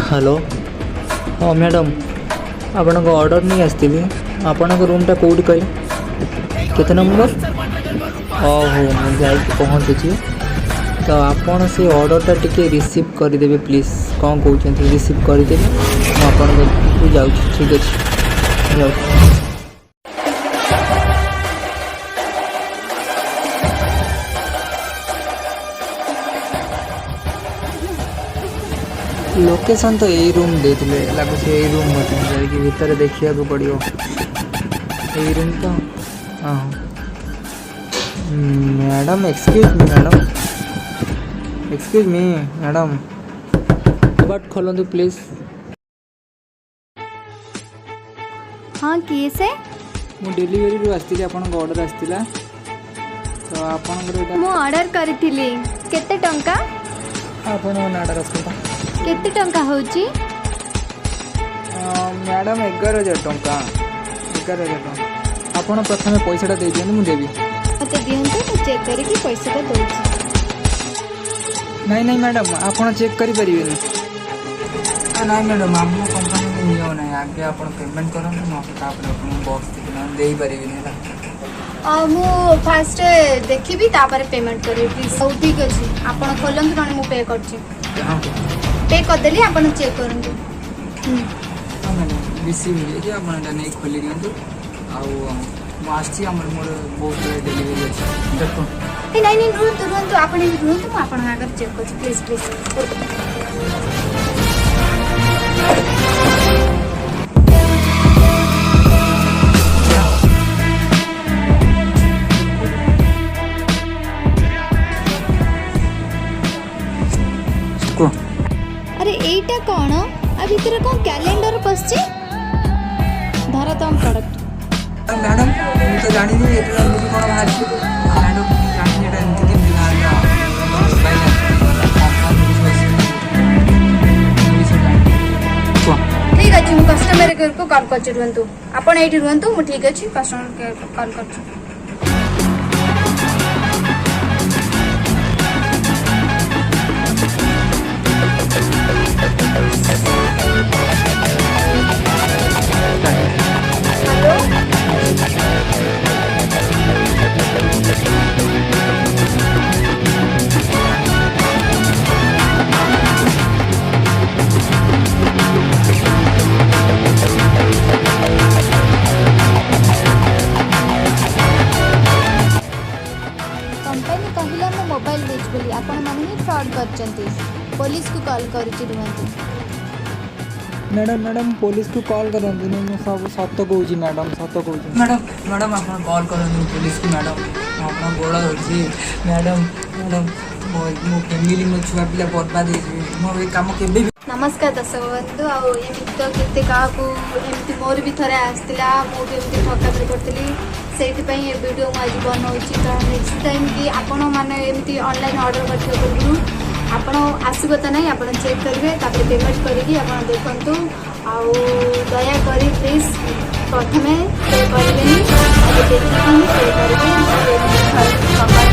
hello हाँ madam आपण order नहीं आसती आपण रूमटा कौटी कहे केते नंबर ओहो मुझे पहुँचुची तो आपण से ऑर्डरटा टिके रिसीव करदेवे प्लीज कौन कहते रिसीव करदेवे मुझे जाऊँ ठीक अच्छे जाऊँ लोकेशन तो यही रूम देते लगुच यही रूम जाकि भितर देखा पड़ो यही रूम तो हाँ madam excuse me madam but खोलतु प्लीज हाँ किए से मु डिलीवरी रू आसती आपन ऑर्डर आसला तो आपन मु ऑर्डर करथिली केते टंका आपन ऑर्डर आसता केते टंका होची मैडम 11,000 टंका 11,000 टंका आपन प्रथम पैसाटा दे दियन मु देबी मते दियंतु तो चेक करके पैसाटा दोची नहीं मैडम आपन चेक करि परिबेनी नहीं मैडम हम कंपनी में नियो नहीं आगे आपन पेमेंट करन हम तापर आपन बॉक्स दे परिबेनी ना मु फास्ट देखिबी तापर पेमेंट करी प्लीज सब ठीक अछि आपन खोलंतु माने मु पे करछि हां पे कर देली आपन चेक करंतु हां मैडम रिसीव ले जे आपन नहीं खोली दियंतु आउ मास्ची हमर मोर बहुत डिलीवरी अछि देखो नहीं रुहतु आपन रुहतु मु आपन आगर चेक करछि प्लीज प्लीज अरे एटा कौन आ भीतर कौन कैलेंडर पसछि धर तम प्रोडक्ट मैडम मु तो जानि नहीं एटा मुझे कोन बाहर मैडम जानि एटा एंती के बाहर ठीक अछि मु कस्टमर केयर को कॉल करछि रुहंतु आपण एठी रुहंतु मु ठीक अछि कस्टमर केयर को कॉल करछि कंपनी कहला मो मोबाइल बेच बोली आपण माने ही फ्रॉड करचंती पुलिस को कॉल करछि रुहंतु मैडम पुलिस को कॉल करंतु नहीं सब सत कहूँ मैडम सत कहूँ मैडम आप कॉल करंतु पुलिस को मैडम आप गोड़ा धरছি मैडम मो फैमिली मो छुआ पिला बर्बाद हो काम केबे नमस्कार दर्शक बंधु आ एमती तो केते काकू एमती मोर भी थरे आसला मु केमती ठकाबरी करतली सेइथिपई ए वीडियो मु आज बनौछि तो नेक्स्ट टाइम कि आपण माने एमती ऑनलाइन ऑर्डर करथियो करू आपण आसीबो त नहीं आपण चेक करिवे तापर पेमेंट करिकि आपण देखंतु आ दया करी प्लीज प्रथमे पे करबेनी आ देखि पे करबे